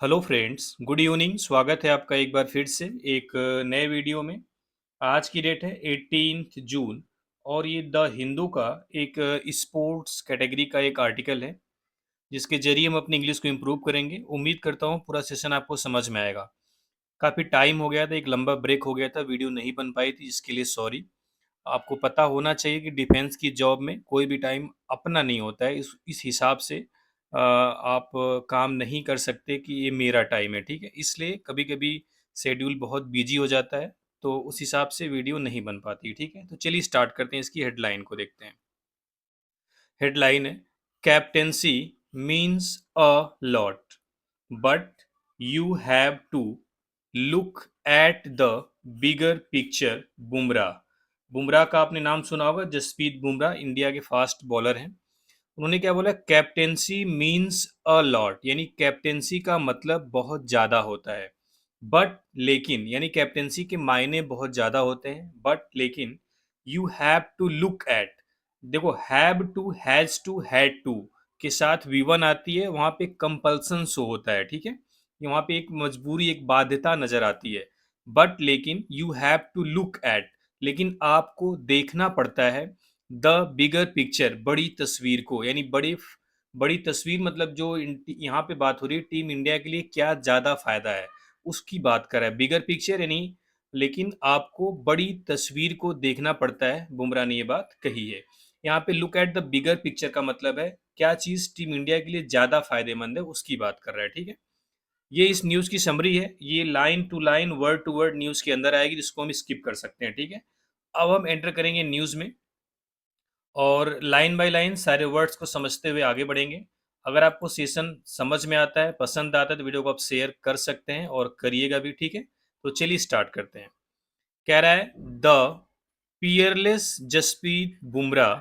Hello friends, good evening. स्वागत है आपका एक बार फिर से एक नए वीडियो में। आज की डेट है 18 जून और ये द हिंदू का एक स्पोर्ट्स कैटेगरी का एक आर्टिकल है जिसके जरिए हम अपनी इंग्लिश को इम्प्रूव करेंगे। उम्मीद करता हूँ पूरा सेशन आपको समझ में आएगा। काफ़ी टाइम हो गया था, एक लंबा ब्रेक हो गया था, वीडियो नहीं बन पाई थी, जिसके लिए सॉरी। आपको पता होना चाहिए कि डिफेंस की जॉब में कोई भी टाइम अपना नहीं होता है। इस हिसाब से आप काम नहीं कर सकते कि ये मेरा टाइम है, ठीक है? इसलिए कभी-कभी शेड्यूल बहुत बिजी हो जाता है, तो उस हिसाब से वीडियो नहीं बन पाती, ठीक है? तो चलिए स्टार्ट करते हैं, इसकी हेडलाइन को देखते हैं। हेडलाइन है, captaincy means a lot but you have to look at the bigger picture. Bumrah. Bumrah का आपने नाम सुना होगा, जसप्रीत बुमराह इंडिया के फास्ट बॉलर हैं। उन्होंने क्या बोला, कैप्टेंसी मीन्स अ लॉट, यानी कैप्टेंसी का मतलब बहुत ज़्यादा होता है। बट लेकिन, यानी कैप्टेंसी के मायने बहुत ज़्यादा होते हैं, बट लेकिन you have to look at. देखो, have to, has to, had to के साथ वी1 आती है, वहाँ पे कंपल्सन शो होता है, ठीक है? वहाँ पे एक मजबूरी, एक बाध्यता नज़र आती है। बट लेकिन you have to look at, लेकिन आपको देखना पड़ता है द बिगर पिक्चर, बड़ी तस्वीर को। यानी बड़ी बड़ी तस्वीर मतलब जो यहाँ पे बात हो रही है टीम इंडिया के लिए क्या ज़्यादा फायदा है, उसकी बात कर रहा है। बिगर पिक्चर यानी, लेकिन आपको बड़ी तस्वीर को देखना पड़ता है, बुमराह ने ये बात कही है। यहाँ पे look at the bigger picture का मतलब है क्या चीज़ टीम इंडिया के लिए ज़्यादा फायदेमंद है, उसकी बात कर रहा है, ठीक है? ये इस न्यूज़ की समरी है, ये line to line, word to word news के अंदर आएगी, जिसको हम स्किप कर सकते हैं, ठीक है? अब हम एंटर करेंगे न्यूज़ में और लाइन बाय लाइन सारे वर्ड्स को समझते हुए आगे बढ़ेंगे। अगर आपको सेशन समझ में आता है, पसंद आता है, तो वीडियो को आप शेयर कर सकते हैं और करिएगा भी, ठीक है? तो चलिए स्टार्ट करते हैं। कह रहा है, the peerless Jasprit Bumrah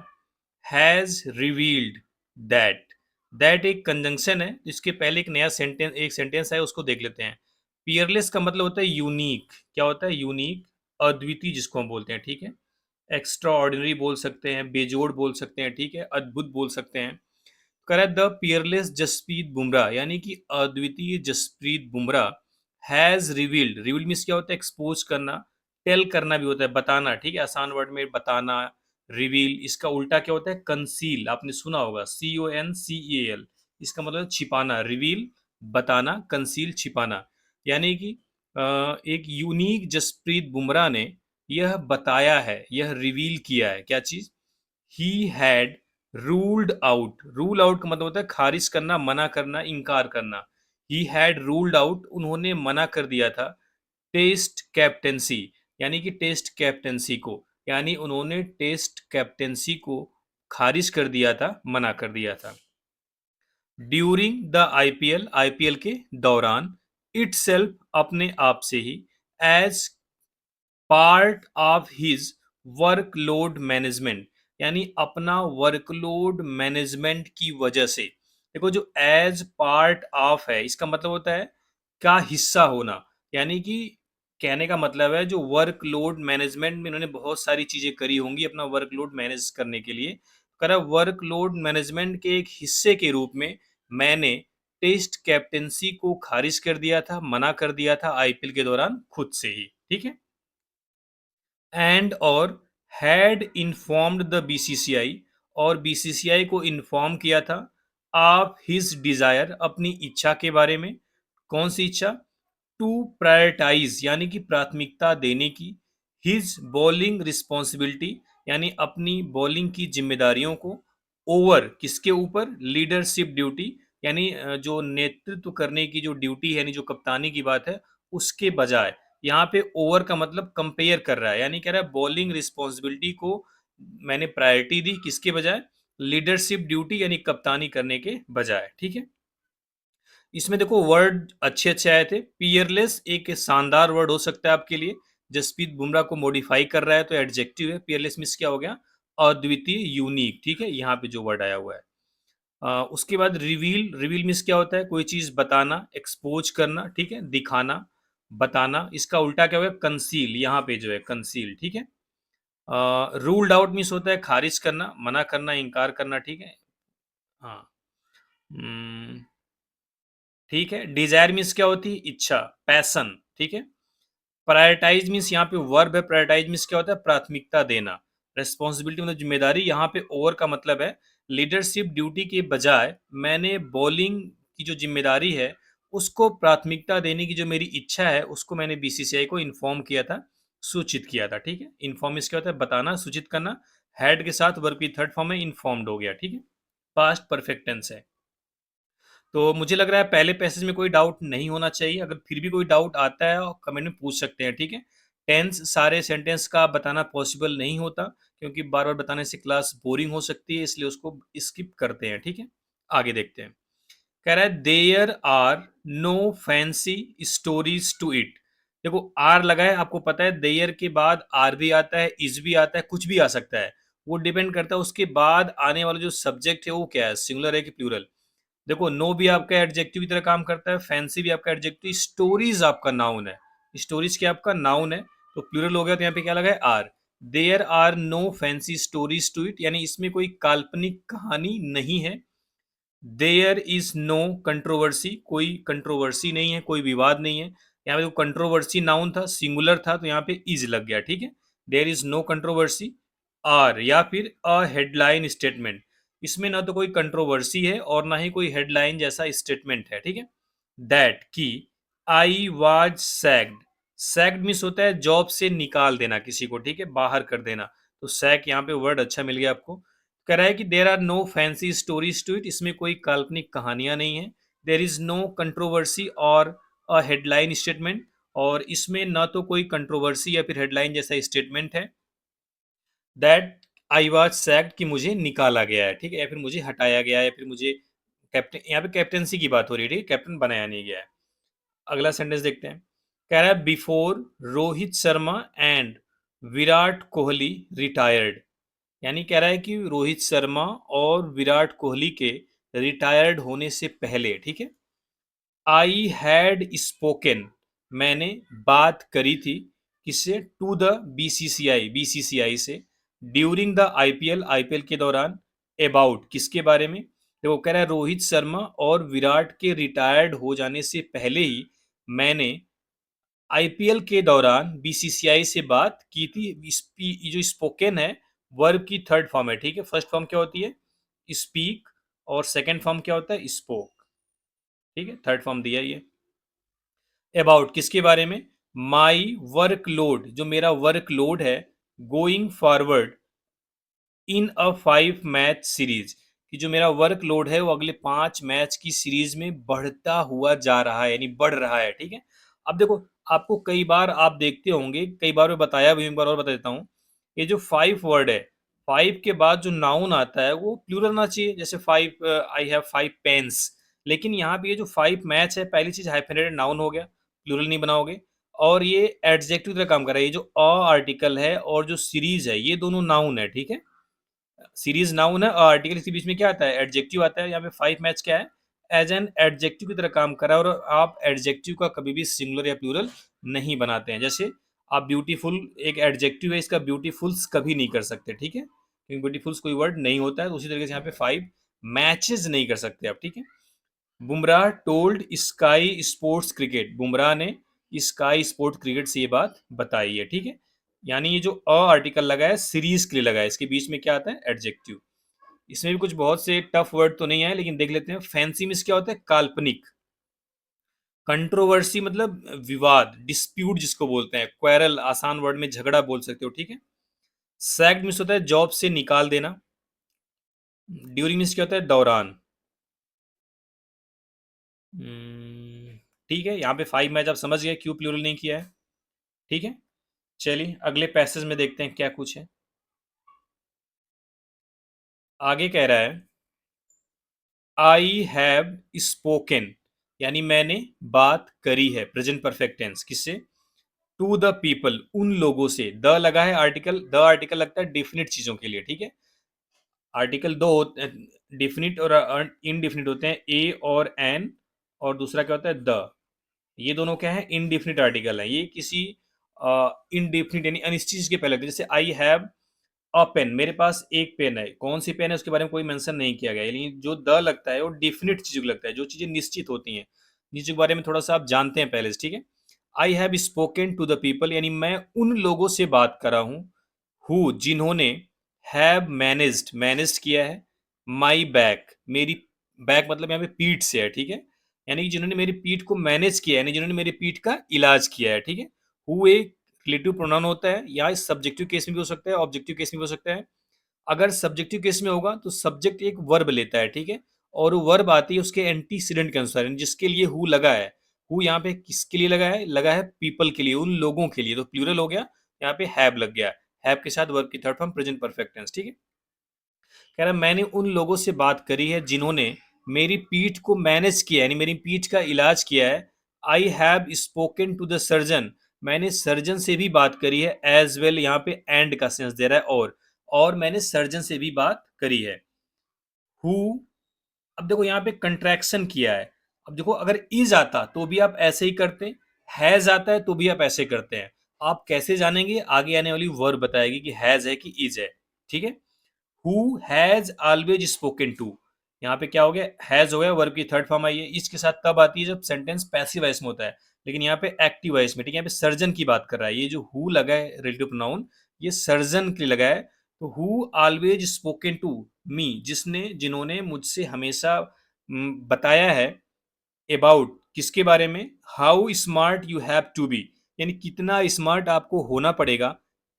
has revealed that. That एक कंजंक्शन है, इसके पहले एक सेंटेंस है, उसको देख लेते हैं। पियरलेस का मतलब होता है यूनिक। क्या होता है? यूनिक, अद्वितीय जिसको हम बोलते हैं, ठीक है? एक्स्ट्रा ऑर्डिनरी बोल सकते हैं, बेजोड़ बोल सकते हैं, ठीक है? अद्भुत बोल सकते हैं। कह द पियरलेस जसप्रीत बुमराह, यानी कि अद्वितीय Jasprit Bumrah has revealed. Revealed means क्या होता है? एक्सपोज करना, टेल करना भी होता है, बताना, ठीक है? आसान वर्ड में बताना। रिवील, इसका उल्टा क्या होता है? कंसील। आपने सुना होगा, CONCEAL। इसका मतलब छिपाना। रिवील बताना, कंसील छिपाना। यानी कि एक यूनिक जसप्रीत बुमराह ने यह बताया है, यह रिवील किया है। क्या चीज? He had ruled out. Rule out का मतलब होता है खारिज करना, मना करना, इनकार करना। ही हैड रूल्ड आउट, उन्होंने मना कर दिया था। टेस्ट कैप्टेंसी, यानी कि टेस्ट कैप्टेंसी को, यानी उन्होंने टेस्ट कैप्टेंसी को खारिज कर दिया था, मना कर दिया था। ड्यूरिंग द आईपीएल के दौरान, इटसेल्फ अपने आप से ही, as part of his workload management, यानी अपना वर्कलोड मैनेजमेंट की वजह से। देखो, जो एज पार्ट ऑफ है, इसका मतलब होता है का हिस्सा होना। यानी कि कहने का मतलब है जो वर्कलोड मैनेजमेंट में इन्होंने बहुत सारी चीजें करी होंगी अपना वर्कलोड मैनेज करने के लिए। करा वर्कलोड मैनेजमेंट के एक हिस्से के रूप में मैंने टेस्ट कैप्टेंसी को खारिज कर दिया था, मना कर दिया था आईपीएल के दौरान खुद से ही, ठीक है? एंड और हैड इन्फॉर्म्ड द बीसीसीआई, और बीसीसीआई को इन्फॉर्म किया था ऑफ हिज डिजायर, अपनी इच्छा के बारे में। कौन सी इच्छा? टू प्रायोरिटाइज, यानी कि प्राथमिकता देने की। हिज बॉलिंग रिस्पॉन्सिबिलिटी, यानी अपनी बॉलिंग की जिम्मेदारियों को। ओवर, किसके ऊपर? लीडरशिप ड्यूटी, यानी जो नेतृत्व करने की जो ड्यूटी है, यानी जो कप्तानी की बात है, उसके बजाय। यहाँ पे ओवर का मतलब कंपेयर कर रहा है, यानी कह रहा है बॉलिंग रिस्पॉन्सिबिलिटी को मैंने प्रायोरिटी दी, किसके बजाय? लीडरशिप ड्यूटी, यानी कप्तानी करने के बजाय, ठीक है? इसमें देखो वर्ड अच्छे अच्छे आए थे। पियरलेस एक शानदार वर्ड हो सकता है आपके लिए। जसप्रीत बुमराह को मॉडिफाई कर रहा है तो एडजेक्टिव है। पियरलेस मीन्स क्या हो गया? अद्वितीय, यूनिक, ठीक है? यहाँ पे जो वर्ड आया हुआ है। उसके बाद रिवील। रिवील मीन्स क्या होता है? कोई चीज बताना, एक्सपोज करना, ठीक है? दिखाना, बताना। इसका उल्टा क्या होगा? कंसील। यहाँ पे जो है कंसील, ठीक है? रूल्ड आउट मीन्स होता है खारिज करना, मना करना, इनकार करना, ठीक है? हाँ। ठीक है। डिजायर मीन्स क्या होती है? इच्छा, पैशन। ठीक है। प्रायोरिटाइज मीन्स यहाँ पे वर्ब है, प्रायोरिटाइज मीन्स क्या होता है? प्राथमिकता देना। रिस्पॉन्सिबिलिटी मतलब जिम्मेदारी, यहाँ पे ओवर का मतलब है लीडरशिप ड्यूटी के बजाय मैंने बॉलिंग की जो जिम्मेदारी है उसको प्राथमिकता देने की जो मेरी इच्छा है उसको मैंने बीसीसीआई को इन्फॉर्म किया था, सूचित किया था। ठीक है। इन्फॉर्म मीन्स क्या होता है? बताना, सूचित करना। हैड के साथ वर्ब की थर्ड फॉर्म में इन्फॉर्म्ड हो गया। ठीक है। पास्ट परफेक्ट टेंस है। तो मुझे लग रहा है पहले पैसेज में कोई डाउट नहीं होना चाहिए। अगर फिर भी कोई डाउट आता है और कमेंट में पूछ सकते हैं। ठीक है। टेंस सारे सेंटेंस का बताना पॉसिबल नहीं होता क्योंकि बार बार बताने से क्लास बोरिंग हो सकती है, इसलिए उसको स्किप करते हैं। ठीक है। आगे देखते हैं। कह रहा है there are no fancy stories to it. देखो आर लगा है, आपको पता है देयर के बाद आर भी आता है, इज भी आता है, कुछ भी आ सकता है। वो डिपेंड करता है उसके बाद आने वाला जो सब्जेक्ट है वो क्या है, सिंगुलर है कि प्लूरल। देखो नो भी आपका एडजेक्टिव की तरह काम करता है, फैंसी भी आपका एडजेक्टिव, स्टोरीज आपका नाउन है। स्टोरीज क्या आपका नाउन है, तो प्लूरल हो गया, तो यहाँ पे क्या लगा है? Are. There are no fancy stories to it, यानी इसमें कोई काल्पनिक कहानी नहीं है। देयर इज नो कंट्रोवर्सी, कोई कंट्रोवर्सी नहीं है, कोई विवाद नहीं है। यहाँ पे जो कंट्रोवर्सी नाउन था, सिंगुलर था, तो यहाँ पे इज लग गया। ठीक है। There is no controversy. Are या फिर अ हेडलाइन स्टेटमेंट, इसमें ना तो कोई कंट्रोवर्सी है और ना ही कोई हेडलाइन जैसा स्टेटमेंट है। ठीक है। दैट की आई वाज सैग्ड। सैग्ड मीन्स होता है जॉब से निकाल देना किसी को। ठीक है। बाहर कर देना। तो सैक यहाँ पे वर्ड अच्छा मिल गया आपको। कह रहा है कि there are no fancy stories to it, इसमें कोई काल्पनिक कहानियां नहीं है। देर इज नो कंट्रोवर्सी और अ हेडलाइन स्टेटमेंट, और इसमें ना तो कोई कंट्रोवर्सी या फिर हेडलाइन जैसा स्टेटमेंट है। दैट आई वाज सैक्ड, कि मुझे निकाला गया है। ठीक है। या फिर मुझे हटाया गया है, या फिर मुझे कैप्टन, यहाँ पे कैप्टनसी की बात हो रही है। ठीक है। कैप्टन बनाया नहीं गया है। अगला सेंटेंस देखते हैं। कह रहा है before Rohit Sharma and Virat Kohli retired, यानी कह रहा है कि रोहित शर्मा और विराट कोहली के रिटायर्ड होने से पहले। ठीक है। आई हैड स्पोकन, मैंने बात करी थी, किससे? टू द बीसीसीआई, बीसीसीआई से। ड्यूरिंग द आईपीएल, आईपीएल के दौरान। अबाउट, किसके बारे में? देखो कह रहा है रोहित शर्मा और विराट के रिटायर्ड हो जाने से पहले ही मैंने आईपीएल के दौरान बीसीसीआई से बात की थी। ये जो स्पोकन है वर्ब की थर्ड फॉर्म है। ठीक है। फर्स्ट फॉर्म क्या होती है? स्पीक, और सेकंड फॉर्म क्या होता है? स्पोक। ठीक है। थर्ड फॉर्म दिया ये। अबाउट, किसके बारे में? माई वर्कलोड, जो मेरा वर्कलोड है, going forward in a 5 match series, कि जो मेरा वर्कलोड है वो अगले 5 मैच की सीरीज में बढ़ता हुआ जा रहा है, यानी बढ़ रहा है। ठीक है। अब देखो आपको कई बार आप देखते होंगे, कई बार मैं बताया भी, एक बार और बता देता हूँ। ये जो 5 वर्ड है, 5 के बाद जो नाउन आता है वो प्लूरल ना चाहिए, जैसे 5 आई हैव 5 पेन्स। लेकिन यहाँ पे ये जो 5 मैच है, पहली चीज हाइफेनेटेड नाउन हो गया, प्लूरल नहीं बनाओगे। और ये एडजेक्टिव तरह काम कर रहा है। ये जो अ आर्टिकल है और जो सीरीज है ये दोनों नाउन है। ठीक है। सीरीज नाउन है और आर्टिकल के बीच में क्या आता है? एडजेक्टिव आता है। यहाँ पे 5 मैच क्या है? एज एन एडजेक्टिव की तरह काम कर रहा है, और आप एडजेक्टिव का कभी भी सिंगुलर या प्लूरल नहीं बनाते हैं। जैसे आप ब्यूटीफुल एक एडजेक्टिव है, इसका ब्यूटीफुल्स कभी नहीं कर सकते। ठीक है। क्योंकि ब्यूटीफुल्स कोई वर्ड नहीं होता है, तो उसी तरीके से यहाँ पे 5 मैचेस नहीं कर सकते आप। ठीक है। Bumrah told sky sports cricket, Bumrah ने स्काई स्पोर्ट क्रिकेट से ये बात बताई है। ठीक है। यानी ये जो अ आर्टिकल लगा है सीरीज के लिए लगा है, इसके बीच में क्या आता है? एडजेक्टिव। इसमें भी कुछ बहुत से टफ वर्ड तो नहीं आए, लेकिन देख लेते हैं। फैंसी मीन्स क्या होता है? काल्पनिक। कंट्रोवर्सी मतलब विवाद, डिस्प्यूट जिसको बोलते हैं, क्वेरल, आसान वर्ड में झगड़ा बोल सकते हो। ठीक है। सैक्ड मीन्स होता है जॉब से निकाल देना। ड्यूरिंग मीन्स क्या होता है? दौरान। ठीक है। यहाँ पे 5 मैच आप समझ गए क्यों प्लूरल नहीं किया है। ठीक है। चलिए अगले पैसेज में देखते हैं क्या कुछ है। आगे कह रहा है आई हैव स्पोकन, यानी मैंने बात करी है, प्रेजेंट परफेक्ट टेंस, किससे? टू द पीपल, उन लोगों से। द लगा है आर्टिकल, द आर्टिकल लगता है डिफिनिट चीजों के लिए। ठीक है। आर्टिकल दो होते हैं, डिफिनिट और इनडिफिनिट होते हैं, ए और एन, और दूसरा क्या होता है? द। ये दोनों क्या है? इनडिफिनिट आर्टिकल है। ये किसी इनडिफिनिट यानी अनिश्चित चीज के पहले लगते हैं। जैसे आई हैव अ पेन, मेरे पास एक पेन है, कौन सी पेन है उसके बारे में कोई मेंशन नहीं किया गया है। लेकिन जो द लगता है वो डिफिनिट चीजों को लगता है, जो चीजें निश्चित होती हैं। नीचे के बारे में थोड़ा सा आप जानते हैं पहले से, ठीक है। I have spoken to the people, यानी मैं उन लोगों से बात कर रहा हूँ, हु जिन्होंने, हैव मैनेज्ड, मैनेज्ड किया है, माई बैक, मेरी बैक मतलब यहाँ पे पीठ से है, ठीक है। यानी कि जिन्होंने मेरी पीठ को मैनेज किया है, यानी जिन्होंने मेरी पीठ का इलाज किया है, ठीक है। हु एक रिलेटिव प्रोनाउन होता है, या सब्जेक्टिव केस में भी हो सकता है, ऑब्जेक्टिव केस में भी हो सकता है। अगर सब्जेक्टिव केस में होगा तो सब्जेक्ट एक वर्ब लेता है, ठीक है। और वो वर्ब आती है उसके एंटीसीडेंट के अनुसार, जिसके लिए हु लगा है। हु यहाँ पे किसके लिए लगा है पीपल के लिए, उन लोगों के लिए, तो प्लूरल हो गया, यहाँ पे हैव लग गया। हैव के साथ वर्ब की third form present perfect tense, ठीक है। कह रहा है मैंने उन लोगों से बात करी है जिन्होंने मेरी पीठ को मैनेज किया है, यानी मेरी पीठ का इलाज किया है। I have spoken to the surgeon, मैंने सर्जन से भी बात करी है। एज वेल यहाँ पे एंड का सेंस दे रहा है, और मैंने सर्जन से भी बात करी है। हु, अब देखो यहाँ पे कंट्रैक्शन किया है। अब देखो अगर इज आता तो भी आप ऐसे ही करते, हैज आता है तो भी आप ऐसे करते हैं। आप कैसे जानेंगे, आगे आने वाली वर्ब बताएगी कि हैज है कि इज है, ठीक है। Who has always spoken to, यहाँ पे क्या हो गया, हैज हो गया, वर्ब की थर्ड फॉर्म आई है। इसके साथ तब आती है जब सेंटेंस पैसिव वॉइस में होता है, लेकिन यहाँ पे एक्टिव वॉइस में, ठीक है। यहाँ पे सर्जन की बात कर रहा है, ये जो हु लगा है रिलेटिव प्रोनाउन, ये सर्जन के लिए लगा है। तो who always spoken to me, जिन्होंने मुझसे हमेशा बताया है, अबाउट किसके बारे में, how smart you have to be, यानी कितना स्मार्ट आपको होना पड़ेगा,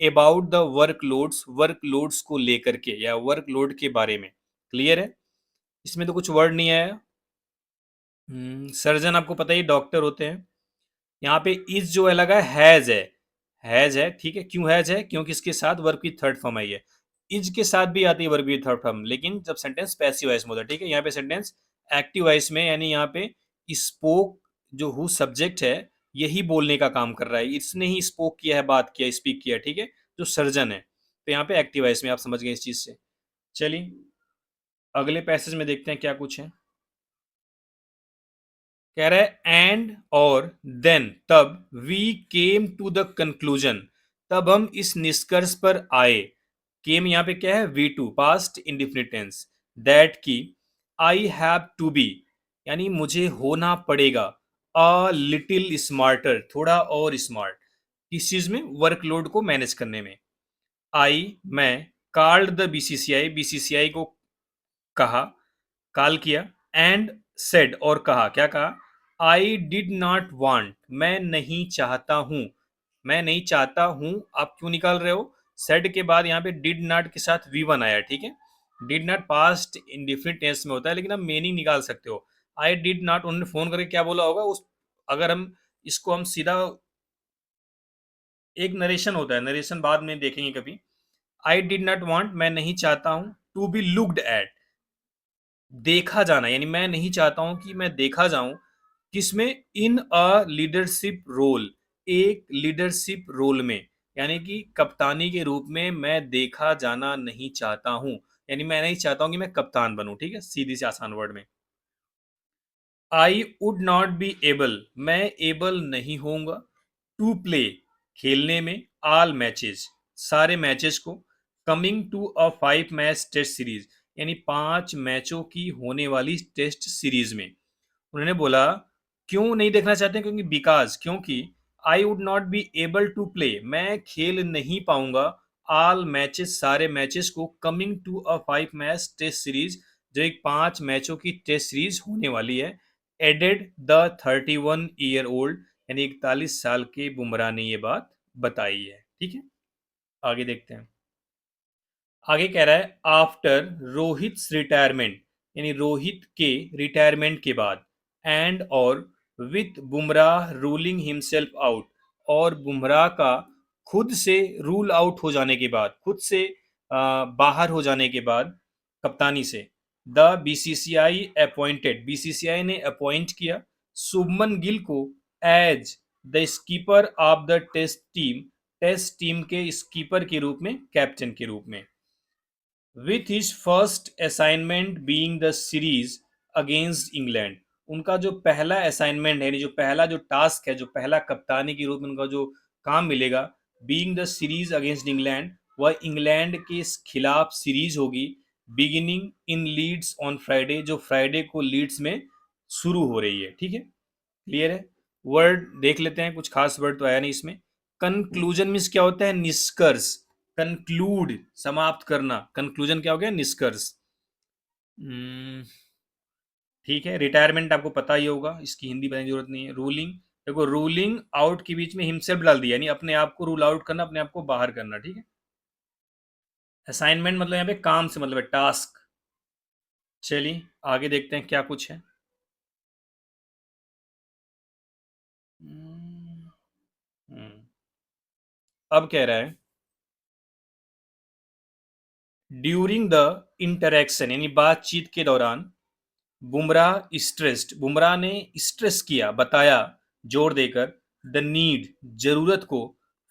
अबाउट द वर्कलोड्स को लेकर के, या वर्कलोड के बारे में। क्लियर है, इसमें तो कुछ वर्ड नहीं आया। सर्जन आपको पता ही डॉक्टर होते हैं। यहाँ पे इज जो है लगा है, हैज है, ठीक है। क्यों हैज है, क्योंकि इसके साथ वर्ब की थर्ड फॉर्म आई है। इज के साथ भी आती है वर्ब की थर्ड फॉर्म, लेकिन जब सेंटेंस पैसिव वॉइस में होता है, ठीक है। यहाँ पे सेंटेंस एक्टिव वॉइस में, यानी यहाँ पे स्पोक जो हु सब्जेक्ट है, यही बोलने का काम कर रहा है, इसने ही स्पोक किया है, बात किया, स्पीक किया, ठीक है, जो सर्जन है। तो यहाँ पे एक्टिव वॉइस में, आप समझ गए इस चीज से। चलिए अगले पैसेज में देखते हैं क्या कुछ है। कह रहा है एंड और देन तब, we came to the conclusion, तब हम इस निष्कर्ष पर आए। केम यहाँ पे क्या है, we to past indefinite tense, that की आई हैव टू बी, यानी मुझे होना पड़ेगा, अ लिटिल स्मार्टर, थोड़ा और स्मार्ट, किस चीज में, वर्कलोड को मैनेज करने में। आई, मैं, कॉल्ड द बीसीसीआई, बीसीसीआई को कहा, कॉल किया, एंड सेड, और कहा, क्या कहा, आई डिड नॉट वांट, मैं नहीं चाहता हूं, मैं नहीं चाहता हूं। आप क्यों निकाल रहे हो, सेड के बाद यहाँ पे डिड नॉट के साथ वी वन आया, ठीक है। Did not past indefinite tense में होता है, लेकिन आप मीनिंग निकाल सकते हो। आई डिड नॉट, उन्होंने फोन करके क्या बोला होगा उस, अगर हम इसको हम सीधा, एक नरेशन होता है, नरेशन बाद में देखेंगे कभी। आई डिड नॉट वांट, मैं नहीं चाहता हूं, टू बी लुक्ड एट, देखा जाना, यानी मैं नहीं चाहता हूं कि मैं देखा जाऊं, किसमें, इन अ लीडरशिप रोल, एक लीडरशिप रोल में, यानी कि कप्तानी के रूप में मैं देखा जाना नहीं चाहता हूं, यानी मैं नहीं चाहता हूं कि मैं कप्तान बनूं, ठीक है, सीधी सी आसान वर्ड में। I would not be able, मैं एबल नहीं होऊंगा, टू प्ले, खेलने में, ऑल मैचेस, सारे मैचेस को, coming to a 5 match test series, यानी 5 मैचों की होने वाली टेस्ट सीरीज में। उन्होंने बोला क्यों नहीं देखना चाहते, क्योंकि बिकॉज, क्योंकि I would not be able to play, मैं खेल नहीं पाऊंगा, ऑल मैचेस, सारे मैचेस को, coming to a 5 match test series, जो एक 5 मैचों की टेस्ट सीरीज होने वाली है। एडेड द 31 ईयर ओल्ड, यानी 41 साल के बुमराह ने ये बात बताई है, ठीक है। आगे देखते हैं। आगे कह रहा है आफ्टर रोहित रिटायरमेंट, यानी रोहित के रिटायरमेंट के बाद, एंड और with Bumrah ruling himself out, और बुमराह का खुद से रूल आउट हो जाने के बाद, खुद से बाहर हो जाने के बाद कप्तानी से, द बीसीसीआई अपॉइंटेड, बीसीसीआई ने अपॉइंट किया शुभमन गिल को as the skipper of the test team के स्कीपर के रूप में, कैप्टन के रूप में। With his first assignment being the series against England, उनका जो पहला असाइनमेंट है, यानी जो पहला जो टास्क है, जो पहला कप्तानी के रूप में उनका जो काम मिलेगा, being the series against England, वह इंग्लैंड के खिलाफ सीरीज होगी, beginning in Leeds on Friday, जो फ्राइडे को लीड्स में शुरू हो रही है, ठीक है। क्लियर है? वर्ड देख लेते हैं, कुछ खास वर्ड तो आया नहीं इसमें। कंक्लूजन मीन्स क्या होता है? निष्कर्ष। कंक्लूड समाप्त करना, कंक्लूजन क्या हो गया? निष्कर्ष। हम्म, ठीक है। रिटायरमेंट आपको पता ही होगा, इसकी हिंदी बताने की जरूरत नहीं है। रूलिंग, देखो रूलिंग आउट के बीच में हिमसेल्फ डाल दिया, यानी अपने आप को रूल आउट करना, अपने आप को बाहर करना, ठीक है। असाइनमेंट मतलब यहाँ पे काम से मतलब है, टास्क। चलिए आगे देखते हैं क्या कुछ है। हम्म, हम्म, अब कह रहा है ड्यूरिंग द इंटरेक्शन, यानी बातचीत के दौरान बुमराह स्ट्रेस्ड, बुमराह ने स्ट्रेस किया, बताया, जोर देकर, द नीड, जरूरत को,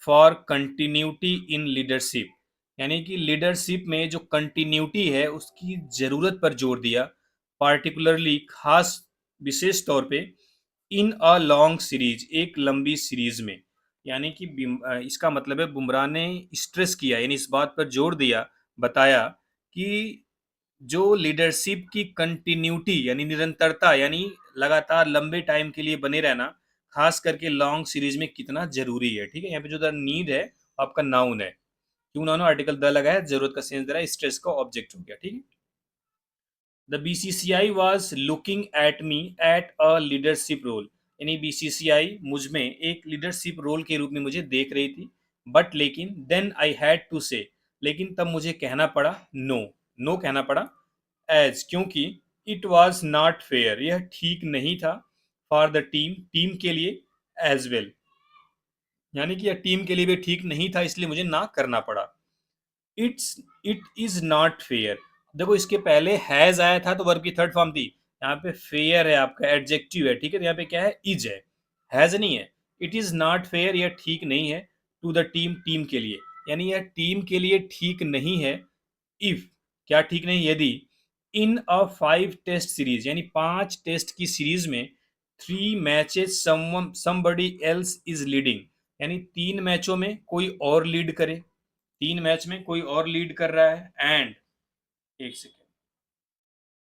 फॉर कंटिन्यूटी इन लीडरशिप, यानी कि लीडरशिप में जो कंटिन्यूटी है उसकी जरूरत पर जोर दिया, पार्टिकुलरली खास, विशेष तौर पे, इन अ लॉन्ग सीरीज, एक लंबी सीरीज में। यानी कि इसका मतलब है बुमराह ने स्ट्रेस किया, यानी इस बात पर जोर दिया, बताया कि जो लीडरशिप की कंटिन्यूटी यानी निरंतरता, यानी लगातार लंबे टाइम के लिए बने रहना, खास करके लॉन्ग सीरीज में कितना जरूरी है। ठीक है, यहाँ पे जो द नीड है आपका नाउन है, क्यों नाउन आर्टिकल द लगा है, जरूरत का सेंस दे रहा है, स्ट्रेस का ऑब्जेक्ट हो गया। ठीक है। The BCCI was looking at me at a leadership role, यानी बीसीसीआई मुझ में एक लीडरशिप रोल के रूप में मुझे देख रही थी। बट लेकिन देन आई हैड टू से, लेकिन तब मुझे कहना पड़ा नो, नो कहना पड़ा, एज क्योंकि, इट वॉज नॉट फेयर, यह ठीक नहीं था, फॉर द टीम, टीम के लिए, एज वेल, यानी कि यह टीम के लिए भी ठीक नहीं था, इसलिए मुझे ना करना पड़ा। It's, it is not fair, देखो इसके पहले हैज आया था तो वर्ब की थर्ड फॉर्म थी, यहाँ पे फेयर है आपका एडजेक्टिव है। ठीक है, तो यहाँ पे क्या है? इज है, हैज नहीं है। इट इज नॉट फेयर, यह ठीक नहीं है, टू द टीम, टीम के लिए, यानी यह टीम के लिए ठीक नहीं है। इफ, क्या ठीक नहीं? यदि, इन अ 5 टेस्ट सीरीज, यानी 5 टेस्ट की सीरीज में, 3 matches somebody else is leading, यानी 3 मैचों में कोई और लीड करे, 3 मैच में कोई और लीड कर रहा है, एंड, एक सेकेंड,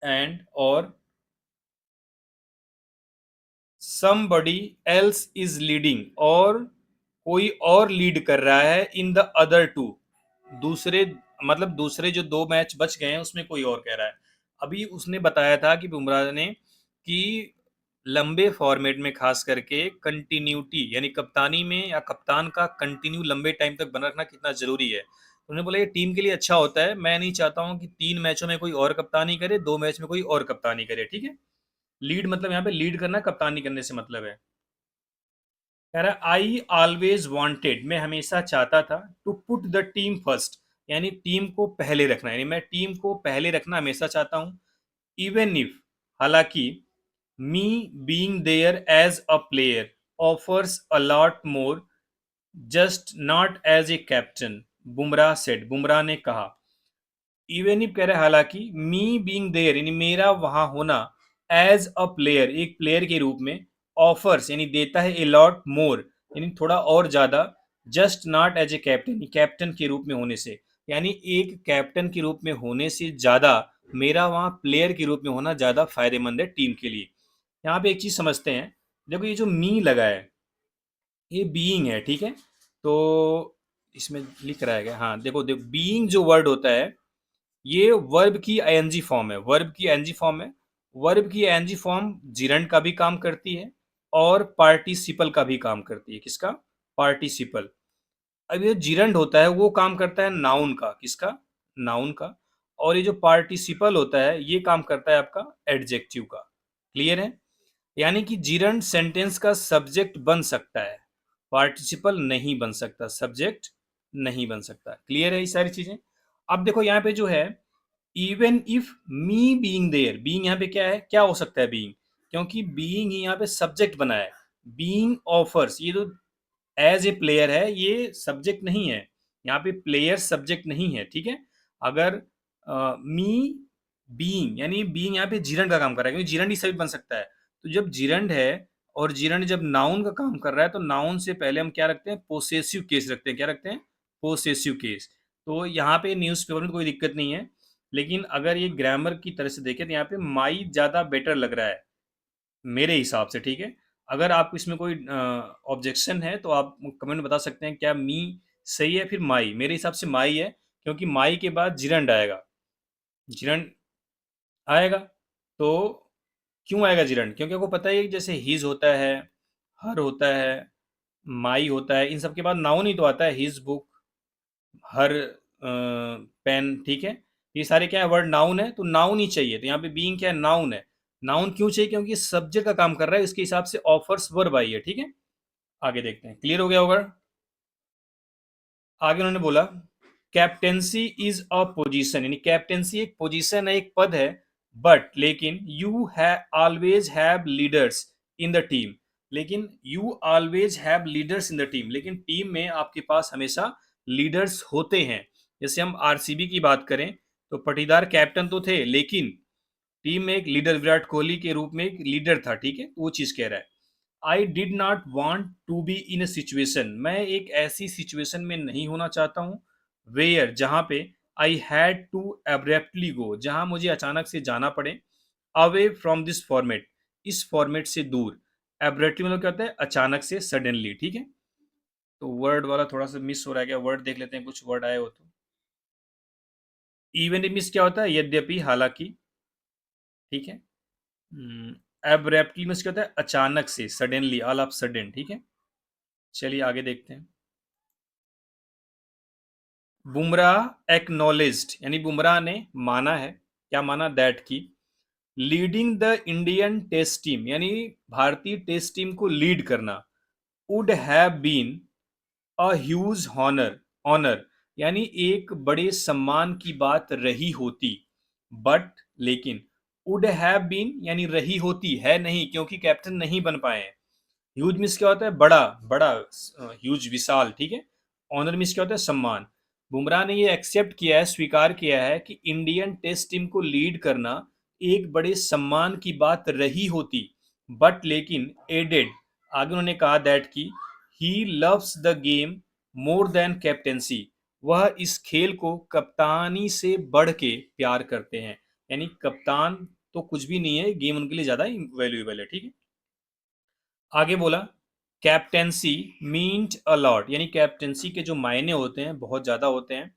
एंड और somebody else is leading, और कोई और लीड कर रहा है, इन द अदर टू, दूसरे, मतलब दूसरे जो 2 मैच बच गए हैं उसमें कोई और कह रहा है। अभी उसने बताया था कि बुमराह ने कि लंबे फॉर्मेट में खास करके कंटिन्यूटी, यानी कप्तानी में या कप्तान का कंटिन्यू लंबे टाइम तक बना रखना कितना जरूरी है। तो उन्होंने बोला ये टीम के लिए अच्छा होता है, मैं नहीं चाहता हूँ कि 3 मैचों में कोई और कप्तानी करे, 2 मैच में कोई और कप्तानी करे। ठीक है, लीड मतलब यहाँ पे लीड करना, कप्तानी करने से मतलब है। कह रहा है आई ऑलवेज वांटेड, मैं हमेशा चाहता था, to put the team first, यानी टीम को पहले रखना, यानी मैं टीम को पहले रखना हमेशा चाहता हूँ। इवन इफ, हालांकि, me being there as a player offers a lot more, just not as a captain, Bumrah said, Bumrah ने कहा। इवन इफ कह रहा है हालांकि, मी बीइंग देयर यानी मेरा वहां होना, एज अ प्लेयर एक प्लेयर के रूप में, ऑफर्स यानी देता है, ए लॉट मोर यानी थोड़ा और ज्यादा, just not as a captain, captain के रूप में होने से, यानी एक कैप्टन के रूप में होने से ज्यादा मेरा वहां प्लेयर के रूप में होना ज्यादा फायदेमंद है टीम के लिए। यहाँ पे एक चीज समझते हैं, देखो ये जो मी लगा है ये बीइंग है, ठीक है। तो इसमें लिख रहा है क्या? हाँ देखो, देखो बीइंग जो वर्ड होता है ये वर्ब की आईएनजी फॉर्म है, वर्ब की आईएनजी फॉर्म है। वर्ब की आईएनजी फॉर्म जिरंड का भी काम करती है और पार्टिसिपल का भी काम करती है। किसका? पार्टिसिपल। अब ये जिरंड होता है वो काम करता है नाउन का, किसका? नाउन का। और ये जो पार्टिसिपल होता है ये काम करता है आपका एडजेक्टिव का। क्लियर है? यानी कि जिरंड सेंटेंस का सब्जेक्ट बन सकता है, पार्टिसिपल नहीं बन सकता, सब्जेक्ट नहीं बन सकता। क्लियर है ये सारी चीजें? अब देखो यहाँ पे जो है, even if me being there, being यहाँ पे क्या है? क्या हो सकता है बीइंग? क्योंकि बीइंग ही यहाँ पे सब्जेक्ट बना है। बीइंग ऑफर्स, ये जो एज ए प्लेयर है ये सब्जेक्ट नहीं है, यहाँ पे प्लेयर सब्जेक्ट नहीं है। ठीक है, अगर मी बीइंग, यानी बीइंग यहाँ पे जिरंड का काम कर रहा है, क्योंकि जिरंड ही सभी बन सकता है। तो जब जिरंड है और जिरंड जब नाउन का काम कर रहा है तो नाउन से पहले हम क्या रखते हैं? पोसेसिव केस रखते हैं। क्या रखते हैं? Possessive case. तो यहाँ पे न्यूज़पेपर में कोई दिक्कत नहीं है, लेकिन अगर ये ग्रामर की तरह से देखें तो यहाँ पे माई ज्यादा बेटर लग रहा है मेरे हिसाब से। ठीक है, अगर आपको इसमें कोई ऑब्जेक्शन है तो आप कमेंट में बता सकते हैं, क्या मी सही है फिर माई? मेरे हिसाब से माई है, क्योंकि माई के बाद जिरंड आएगा। जिरंड आएगा तो क्यों आएगा जिरंड? क्योंकि आपको पता ही है कि जैसे हिज होता है, हर होता है, माई होता है, इन सब के बाद नाउन ही तो आता है। हिज बुक, हर पेन, ठीक है। ये सारे क्या है, वर्ड नाउन है, तो नाउन ही चाहिए। तो यहाँ पे बीइंग क्या है, नाउन है। नाउन क्यों चाहिए? क्योंकि सब्जेक्ट का काम कर रहा है, इसके हिसाब से ऑफर्स वर्ब आई है, ठीक है। आगे देखते हैं, क्लियर हो गया होगा। आगे उन्होंने बोला कैप्टेंसी इज अ पोजीशन, यानी कैप्टेंसी एक पोजीशन है, एक पद है, बट लेकिन you have always have leaders in the team. लेकिन you always have leaders in the team, लेकिन टीम में आपके पास हमेशा लीडर्स होते हैं। जैसे हम आरसीबी की बात करें तो पटीदार कैप्टन तो थे, लेकिन टीम में एक लीडर, विराट कोहली के रूप में एक लीडर था, ठीक है। तो वो चीज कह रहा है। I did not want to be in a situation, मैं एक ऐसी सिचुएशन में नहीं होना चाहता हूँ, वेयर जहाँ पे आई हैड टू एब्रेप्टली गो, जहाँ मुझे अचानक से जाना पड़े, अवे फ्रॉम दिस फॉर्मेट, इस फॉर्मेट से दूर। एब्रेप्टली मतलब क्या होता है, अचानक से, सडनली, ठीक है। तो वर्ड वाला थोड़ा सा मिस हो रहा है, क्या वर्ड देख लेते हैं, कुछ वर्ड आए हो तो। इवन मिस क्या होता है, यद्यपि, हालांकि, ठीक है। एब्रेप्टली मीन्स क्या होता है, अचानक से, सडनली, ऑल ऑफ सडन, ठीक है। चलिए आगे देखते हैं। बुमराह एक्नॉलेज्ड, यानी बुमराह ने माना है, क्या माना, दैट की leading the Indian test team, यानी भारतीय टेस्ट टीम को लीड करना, would have been a huge honour, honour, यानी एक बड़े सम्मान की बात रही होती, बट लेकिन, वुड हैव बीन यानी रही होती है नहीं, क्योंकि कैप्टन नहीं बन पाए हैं। ह्यूज मिस क्या होता है, बड़ा, बड़ा, ह्यूज, विशाल, ठीक है। ऑनर मिस क्या होता है, सम्मान। बुमराह ने ये एक्सेप्ट किया है, स्वीकार किया है कि इंडियन टेस्ट टीम को लीड करना एक बड़े सम्मान की बात रही होती, बट लेकिन, एडेड, आगे उन्होंने कहा दैट की he loves the game more than captaincy, वह इस खेल को कप्तानी से बढ़ के प्यार करते हैं। यानी कप्तान तो कुछ भी नहीं है, गेम उनके लिए ज्यादा वैल्यूएबल है, ठीक है। आगे बोला कैप्टेंसी मीन्ट अलॉट, यानी कैप्टेंसी के जो मायने होते हैं बहुत ज़्यादा होते हैं।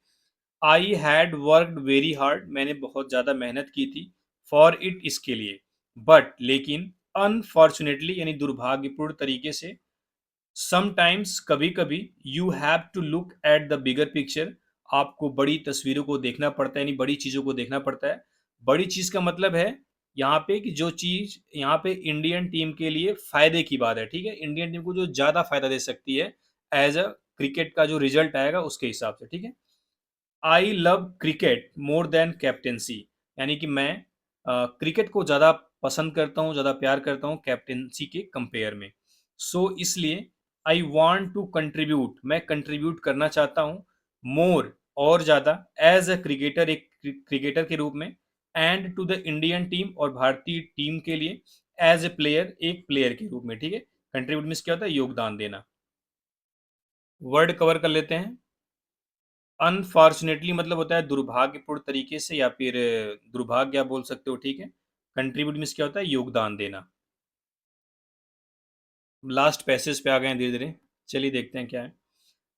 I had worked very hard, मैंने बहुत ज़्यादा मेहनत की थी, फॉर इट, इसके लिए, बट लेकिन, अनफॉर्चुनेटली यानी दुर्भाग्यपूर्ण तरीके से, समटाइम्स, कभी कभी, you have to look at the bigger picture, आपको बड़ी तस्वीरों को देखना पड़ता है, यानी बड़ी चीज़ों को देखना पड़ता है। बड़ी चीज़ का मतलब है यहाँ पे कि जो चीज़ यहाँ पे इंडियन टीम के लिए फायदे की बात है, ठीक है। इंडियन टीम को जो ज़्यादा फायदा दे सकती है, एज अ क्रिकेट का जो रिजल्ट आएगा उसके हिसाब से, ठीक है। I love cricket more than captaincy, यानी कि मैं क्रिकेट को ज़्यादा पसंद करता हूँ, ज़्यादा प्यार करता हूँ कैप्टेंसी के कंपेयर में। सो इसलिए, आई वॉन्ट टू कंट्रीब्यूट, मैं कंट्रीब्यूट करना चाहता हूँ, मोर, और ज़्यादा, एज अ क्रिकेटर, एक क्रिकेटर के रूप में, and to the Indian team, और भारतीय टीम के लिए, एज ए प्लेयर, एक प्लेयर के रूप में, ठीक है। कंट्रीब्यूट मीन्स क्या होता है, योगदान देना। वर्ड कवर कर लेते हैं। अनफॉर्चुनेटली मतलब होता है दुर्भाग्यपूर्ण तरीके से, या फिर दुर्भाग्य आप बोल सकते हो, ठीक है। कंट्रीब्यूट मीन्स क्या होता है, योगदान देना। लास्ट पैसेज पे आ गए हैं धीरे धीरे, चलिए देखते हैं क्या है।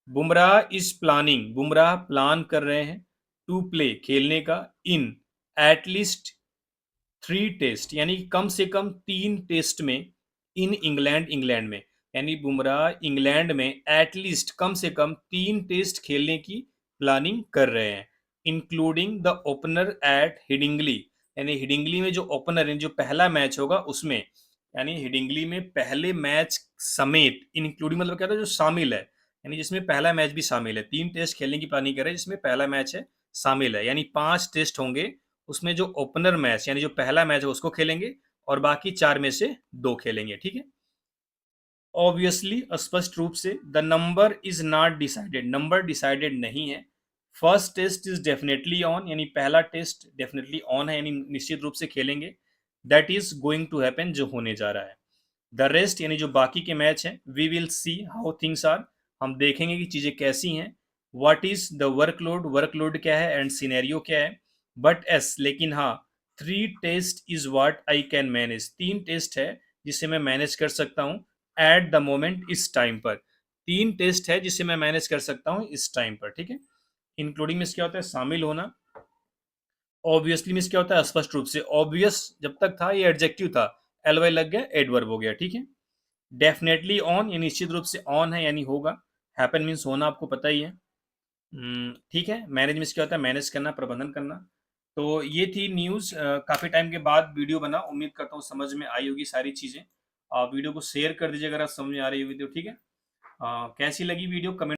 Bumrah is planning, Bumrah plan कर रहे हैं, टू प्ले, खेलने का, इन एटलीस्ट 3 टेस्ट, यानी कम से कम 3 टेस्ट में, इन इंग्लैंड, इंग्लैंड में, यानी बुमराह इंग्लैंड में एटलीस्ट कम से कम 3 टेस्ट खेलने की प्लानिंग कर रहे हैं, इंक्लूडिंग द ओपनर एट हिडिंगली, यानी हिडिंगली में जो ओपनर है, जो पहला मैच होगा उसमें, यानी हिडिंगली में पहले मैच समेत, इंक्लूडिंग मतलब क्या था, जो शामिल है, यानी जिसमें पहला मैच भी शामिल है। 3 टेस्ट खेलने की प्लानिंग कर रहे हैं जिसमें पहला मैच है, शामिल है, यानी 5 टेस्ट होंगे। उसमें जो ओपनर मैच यानी जो पहला मैच है उसको खेलेंगे, और बाकी 4 में से 2 खेलेंगे, ठीक है। ऑब्वियसली, स्पष्ट रूप से, the number is not decided, number decided नहीं है। First test is definitely on, यानी पहला टेस्ट डेफिनेटली ऑन है, यानी निश्चित रूप से खेलेंगे। That is going to happen, जो होने जा रहा है। द रेस्ट यानी जो बाकी के मैच हैं, we will see how things are, हम देखेंगे कि चीज़ें कैसी हैं। What is the workload, workload क्या है, एंड सिनेरियो क्या है। बट एस, लेकिन हाँ, 3 test is what I can manage, 3 test है जिसे मैं मैनेज कर सकता हूँ एट द मोमेंट, इस टाइम पर। 3 टेस्ट है जिसे मैं मैनेज कर सकता हूँ इस टाइम पर, ठीक है। इंक्लूडिंग मीन्स क्या होता है? शामिल होना। ऑब्वियसली मीन्स क्या होता है? स्पष्ट रूप से। ऑब्वियस जब तक था ये एडजेक्टिव था, एल वाई लग गया, एडवर्ब हो गया, ठीक है। डेफिनेटली ऑन, ये निश्चित रूप से ऑन है यानी होगा। हैपन मीन्स होना, आपको पता ही है। ठीक है। मैनेज मीन्स क्या होता है? मैनेज करना, प्रबंधन करना। तो ये थी न्यूज़। काफ़ी टाइम के बाद वीडियो बना, उम्मीद करता हूँ समझ में आई होगी सारी चीज़ें। वीडियो को शेयर कर दीजिए अगर आप समझ में आ रही होगी तो, ठीक है। कैसी लगी वीडियो कमेंट